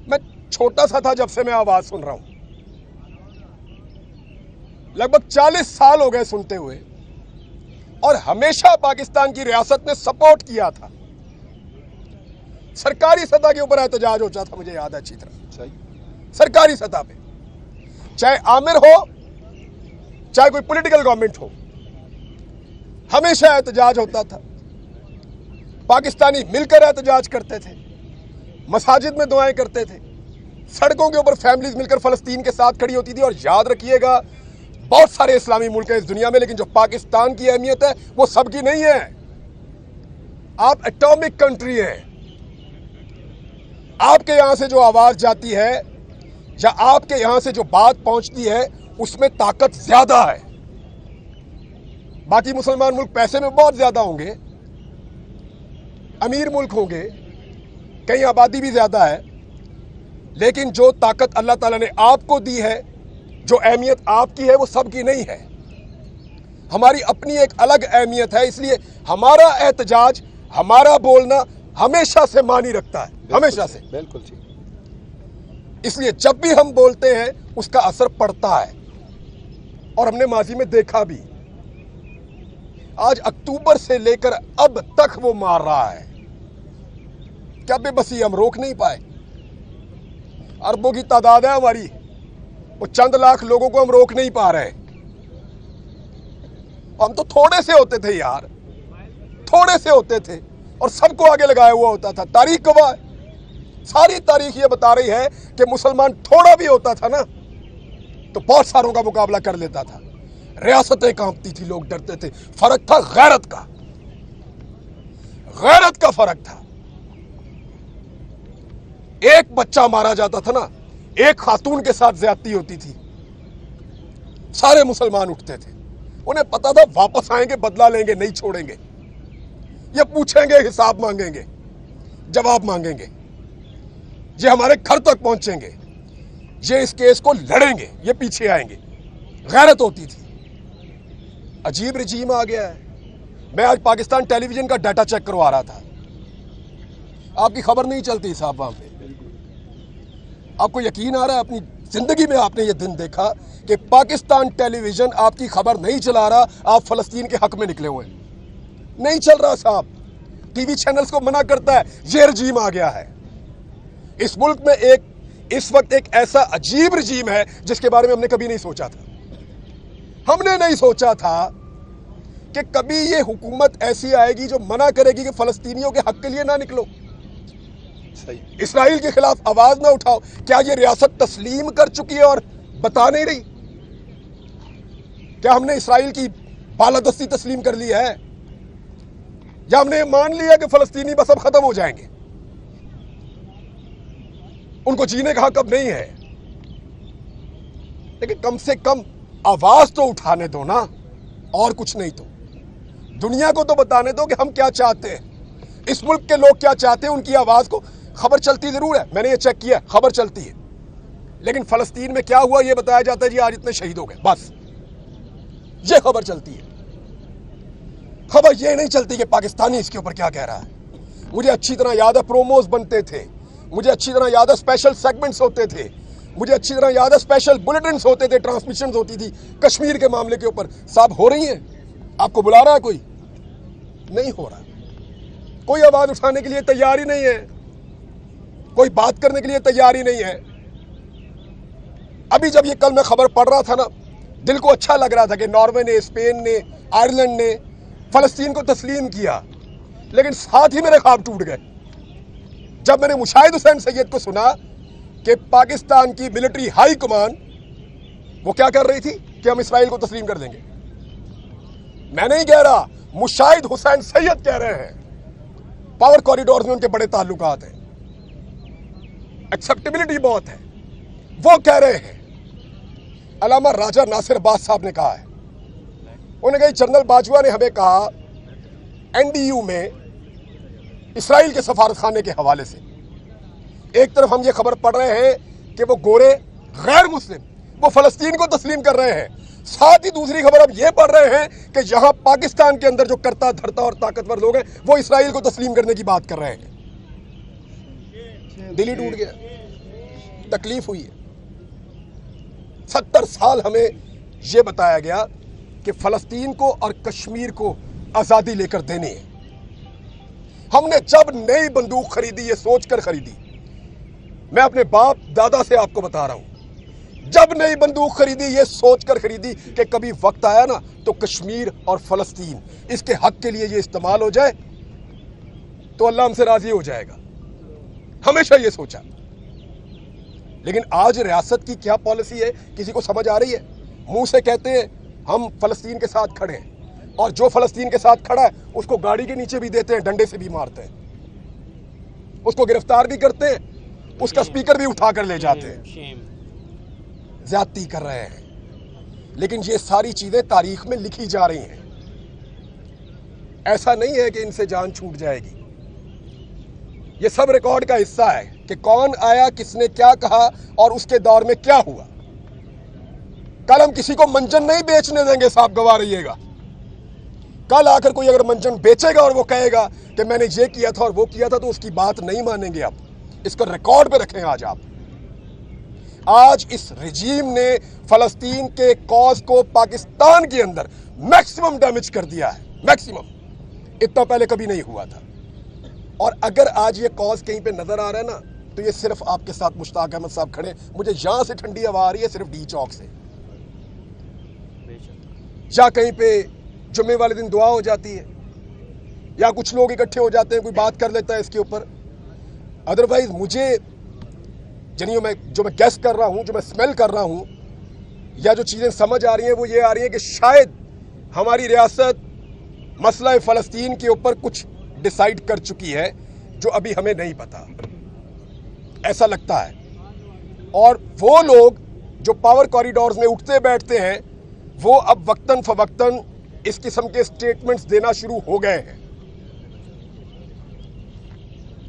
मैं छोटा सा था जब से मैं आवाज सुन रहा हूं, लगभग 40 साल हो गए सुनते हुए, और हमेशा पाकिस्तान की रियासत ने सपोर्ट किया था। सरकारी सतह के ऊपर एहतजाज होता था, मुझे याद है अच्छी तरह, सरकारी सतह पे, चाहे आमिर हो चाहे कोई पॉलिटिकल गवर्नमेंट हो, हमेशा एहतजाज होता था। पाकिस्तानी मिलकर एहतजाज करते थे, मसाजिद में दुआएं करते थे, सड़कों के ऊपर फैमिलीज मिलकर फलस्तीन के साथ खड़ी होती थी। और याद रखिएगा, बहुत सारे इस्लामी मुल्क हैं इस दुनिया में, लेकिन जो पाकिस्तान की अहमियत है वो सबकी नहीं है। आप एटॉमिक कंट्री हैं, आपके यहां से जो आवाज जाती है या आपके यहां से जो बात पहुंचती है उसमें ताकत ज्यादा है। बाकी मुसलमान मुल्क पैसे में बहुत ज्यादा होंगे, अमीर मुल्क होंगे, कहीं आबादी भी ज्यादा है, लेकिन जो ताकत अल्लाह ताला ने आपको दी है, जो अहमियत आपकी है, वो सबकी नहीं है। हमारी अपनी एक अलग अहमियत है, इसलिए हमारा एहतजाज, हमारा बोलना हमेशा से मानी रखता है, हमेशा से। बिल्कुल ठीक। इसलिए जब भी हम बोलते हैं उसका असर पड़ता है, और हमने माजी में देखा भी। आज अक्टूबर से लेकर अब तक वो मार रहा है, क्या बेबसी हम रोक नहीं पाए? अरबों की तादाद है हमारी, वो चंद लाख लोगों को हम रोक नहीं पा रहे। हम तो थोड़े से होते थे यार, थोड़े से होते थे और सबको आगे लगाया हुआ होता था। तारीख गवाह है, सारी तारीख ये बता रही है कि मुसलमान थोड़ा भी होता था ना तो बहुत सारों का मुकाबला कर लेता था, रियासतें कांपती थी, लोग डरते थे। फर्क था गैरत का, गैरत का फर्क था। एक बच्चा मारा जाता था ना, एक खातून के साथ ज्यादती होती थी, सारे मुसलमान उठते थे। उन्हें पता था वापस आएंगे, बदला लेंगे, नहीं छोड़ेंगे। ये पूछेंगे, हिसाब मांगेंगे, जवाब मांगेंगे, ये हमारे घर तक पहुंचेंगे, ये इस केस को लड़ेंगे, ये पीछे आएंगे। गैरत होती थी। अजीब रजीम आ गया है। मैं आज पाकिस्तान टेलीविजन का डाटा चेक करवा रहा था, आपकी खबर नहीं चलती साहब वहां पे। आपको यकीन आ रहा है, अपनी जिंदगी में आपने ये दिन देखा कि पाकिस्तान टेलीविजन आपकी खबर नहीं चला रहा, आप फलस्तीन के हक में निकले हुए हैं? नहीं चल रहा साहब। टीवी चैनल्स को मना करता है। ये रजीम आ गया है इस मुल्क में। इस वक्त एक ऐसा अजीब रजीम है जिसके बारे में हमने कभी नहीं सोचा था। हमने नहीं सोचा था कि कभी ये हुकूमत ऐसी आएगी जो मना करेगी कि फलस्तीनियों के हक के लिए ना निकलो, इस्राइल के खिलाफ आवाज ना उठाओ। क्या ये रियासत तस्लीम कर चुकी है और बता नहीं रही? क्या हमने इस्राइल की बालादस्ती तस्लीम कर ली है, या हमने मान लिया कि फलस्तीनी बस अब खत्म हो जाएंगे, उनको जीने का हक अब नहीं है? लेकिन कम से कम आवाज तो उठाने दो ना, और कुछ नहीं तो दुनिया को तो बताने दो कि हम क्या चाहते हैं, इस मुल्क के लोग क्या चाहते हैं। उनकी आवाज को खबर चलती जरूर है, मैंने ये चेक किया, खबर चलती है, लेकिन फलस्तीन में क्या हुआ ये बताया जाता है, जी आज इतने शहीद हो गए, बस ये खबर चलती है। खबर ये नहीं चलती कि पाकिस्तानी इसके ऊपर क्या कह रहा है। मुझे अच्छी तरह याद है प्रोमोज बनते थे, मुझे अच्छी तरह याद है स्पेशल सेगमेंट्स होते थे, मुझे अच्छी तरह याद है स्पेशल बुलेटिन्स होते थे, ट्रांसमिशंस होती थी कश्मीर के मामले के ऊपर। साहब हो रही हैं? आपको बुला रहा है कोई? नहीं हो रहा। कोई आवाज उठाने के लिए तैयार ही नहीं है, कोई बात करने के लिए तैयार ही नहीं है। अभी जब ये कल मैं खबर पढ़ रहा था ना, दिल को अच्छा लग रहा था कि नॉर्वे ने, स्पेन ने, आयरलैंड ने फलस्तीन को तस्लीम किया, लेकिन साथ ही मेरे ख्वाब टूट गए जब मैंने मुशाहिद हुसैन सैयद को सुना कि पाकिस्तान की मिलिट्री हाई कमान वो क्या कर रही थी कि हम इसराइल को तस्लीम कर देंगे। मैं नहीं कह रहा, मुशाहिद हुसैन सैयद कह रहे हैं। पावर कॉरिडोर में उनके बड़े ताल्लुकात हैं, एक्सेप्टेबिलिटी बहुत है, वो कह रहे हैं। अलामा राजा नासिर अब्बास साहब ने कहा है, उन्होंने कहा जनरल बाजवा ने हमें कहा एनडीयू में इसराइल के सफारत खाने के हवाले से, एक तरफ हम ये खबर पढ़ रहे हैं कि वो गोरे गैर मुस्लिम वो फलस्तीन को तस्लीम कर रहे हैं, साथ ही दूसरी खबर अब ये पढ़ रहे हैं कि यहां पाकिस्तान के अंदर जो करता धरता और ताकतवर लोग हैं वो इसराइल को तस्लीम करने की बात कर रहे हैं। दिल ही टूट गया। तकलीफ हुई है। 70 साल हमें यह बताया गया कि फलस्तीन को और कश्मीर को आजादी लेकर देनी है। हमने जब नई बंदूक खरीदी, ये सोचकर खरीदी, मैं अपने बाप दादा से आपको बता रहा हूं, जब नई बंदूक खरीदी ये सोचकर खरीदी कि कभी वक्त आया ना तो कश्मीर और फलस्तीन इसके हक के लिए ये इस्तेमाल हो जाए तो अल्लाह हमसे राजी हो जाएगा। हमेशा ये सोचा। लेकिन आज रियासत की क्या पॉलिसी है किसी को समझ आ रही है? मुंह से कहते हैं हम फलस्तीन के साथ खड़े हैं, और जो फलस्तीन के साथ खड़ा है उसको गाड़ी के नीचे भी देते हैं, डंडे से भी मारते हैं, उसको गिरफ्तार भी करते हैं, उसका स्पीकर भी उठा कर ले जाते हैं। ज्यादती कर रहे हैं। लेकिन ये सारी चीजें तारीख में लिखी जा रही हैं। ऐसा नहीं है कि इनसे जान छूट जाएगी। ये सब रिकॉर्ड का हिस्सा है कि कौन आया, किसने क्या कहा और उसके दौर में क्या हुआ। कल हम किसी को मंजन नहीं बेचने देंगे, साहब गवाह रहिएगा। कल आकर कोई अगर मंजन बेचेगा और वो कहेगा कि मैंने ये किया था और वो किया था, तो उसकी बात नहीं मानेंगे आप। इसको रिकॉर्ड पे रखें। आज इस रिजीम ने फलस्तीन के कॉज को पाकिस्तान के अंदर मैक्सिमम डैमेज कर दिया है, मैक्सिमम। इतना पहले कभी नहीं हुआ था। और अगर आज ये कॉज कहीं पे नजर आ रहा है ना, तो ये सिर्फ आपके साथ मुश्ताक अहमद साहब खड़े। मुझे यहां से ठंडी हवा आ रही है सिर्फ डी चौक से, या कहीं पे जुम्मे वाले दिन दुआ हो जाती है, या कुछ लोग इकट्ठे हो जाते हैं, कोई बात कर लेता है इसके ऊपर। अदरवाइज मुझे जो मैं गैस कर रहा हूं, जो मैं स्मेल कर रहा हूं, या जो चीजें समझ आ रही हैं वो ये आ रही है कि शायद हमारी रियासत मसला फलस्तीन के ऊपर कुछ डिसाइड कर चुकी है जो अभी हमें नहीं पता, ऐसा लगता है। और वो लोग जो पावर कॉरिडोर्स में उठते बैठते हैं, वो अब वक्तन फवक्तन इस किस्म के स्टेटमेंट्स देना शुरू हो गए हैं।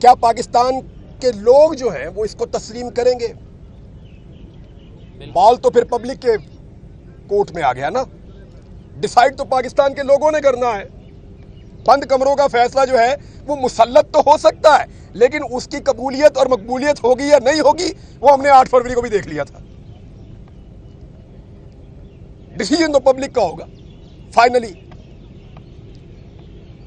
क्या पाकिस्तान के लोग जो हैं वो इसको तस्लीम करेंगे? बॉल तो फिर पब्लिक के कोर्ट में आ गया ना। डिसाइड तो पाकिस्तान के लोगों ने करना है। बंद कमरों का फैसला जो है वो मुसल्लत तो हो सकता है, लेकिन उसकी कबूलियत और मकबूलियत होगी या नहीं होगी वो हमने 8 फरवरी को भी देख लिया था। डिसीजन तो पब्लिक का होगा फाइनली।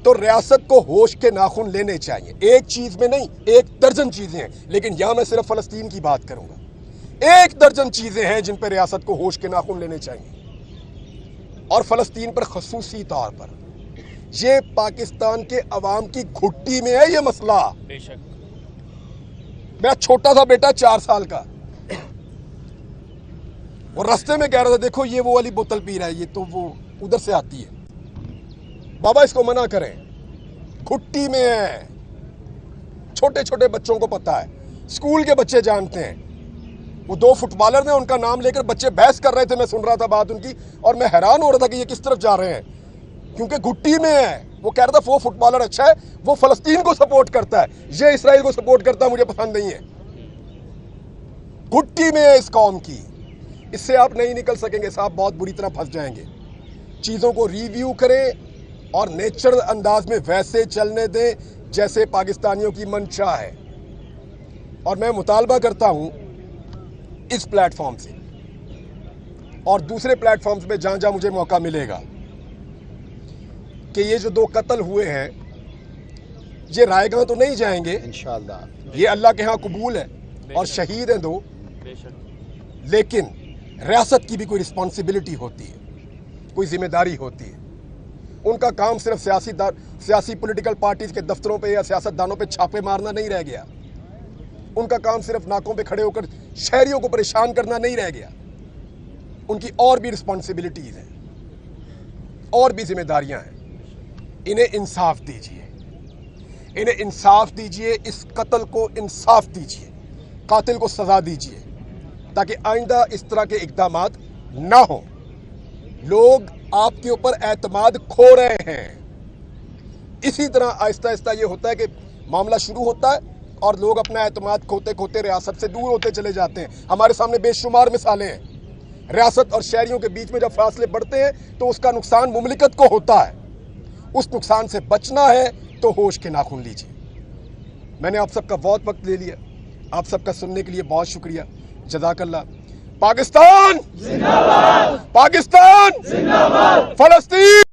तो रियासत को होश के नाखून लेने चाहिए। एक चीज में नहीं, 1 दर्जन चीजें हैं, लेकिन यहां मैं सिर्फ फलस्तीन की बात करूंगा। 1 दर्जन चीजें हैं जिन पर रियासत को होश के नाखून लेने चाहिए। और फलस्तीन पर खसूसी तौर पर ये पाकिस्तान के अवाम की घुट्टी में है ये मसला। बेशक। मेरा छोटा सा बेटा 4 साल का, वो रास्ते में कह रहा था देखो ये वो वाली बोतल पी रहा है, ये तो वो उधर से आती है, बाबा इसको मना करें, घुट्टी में है। छोटे छोटे बच्चों को पता है, स्कूल के बच्चे जानते हैं। वो 2 फुटबॉलर ने उनका नाम लेकर बच्चे बहस कर रहे थे, मैं सुन रहा था बात उनकी, और मैं हैरान हो रहा था कि ये किस तरफ जा रहे हैं, क्योंकि घुट्टी में है। वो कह रहा था वो फुटबॉलर अच्छा है, वो फलस्तीन को सपोर्ट करता है, ये इसराइल को सपोर्ट करता है, मुझे पसंद नहीं है। घुट्टी में है इस कौम की। इससे आप नहीं निकल सकेंगे साहब, बहुत बुरी तरह फंस जाएंगे। चीजों को रिव्यू करें और नेचुरल अंदाज में वैसे चलने दें जैसे पाकिस्तानियों की मंशा है। और मैं मुतालबा करता हूं इस प्लेटफॉर्म से और दूसरे प्लेटफॉर्म्स पे जहां जहां मुझे मौका मिलेगा कि ये जो 2 कत्ल हुए हैं ये रायगां तो नहीं जाएंगे इंशाअल्लाह, ये अल्लाह के यहाँ कबूल है और शहीद हैं 2, लेकिन रियासत की भी कोई रिस्पॉन्सिबिलिटी होती है, कोई जिम्मेदारी होती है। उनका काम सिर्फ सियासी पॉलिटिकल पार्टीज के दफ्तरों पे या सियासतदानों पे छापे मारना नहीं रह गया। उनका काम सिर्फ नाकों पे खड़े होकर शहरियों को परेशान करना नहीं रह गया। उनकी और भी रिस्पॉन्सिबिलिटीज हैं और भी जिम्मेदारियां हैं। इन्हें इंसाफ दीजिए, इन्हें इंसाफ दीजिए, इस कत्ल को इंसाफ दीजिए, कातिल को सजा दीजिए, ताकि आइंदा इस तरह के इक़दामात ना हो। लोग आपके ऊपर एतमाद खो रहे हैं। इसी तरह आहिस्ता आहिस्ता ये होता है कि मामला शुरू होता है और लोग अपना एतमाद खोते खोते रियासत से दूर होते चले जाते हैं। हमारे सामने बेशुमार मिसालें हैं। रियासत और शहरियों के बीच में जब फासले बढ़ते हैं तो उसका नुकसान मुमलिकत को होता है। उस नुकसान से बचना है तो होश के नाखून लीजिए। मैंने आप सबका बहुत वक्त ले लिया। آپ سب کا سننے کے لیے بہت شکریہ. جزاک اللہ. پاکستان زندہ باد. پاکستان زندہ باد. فلسطین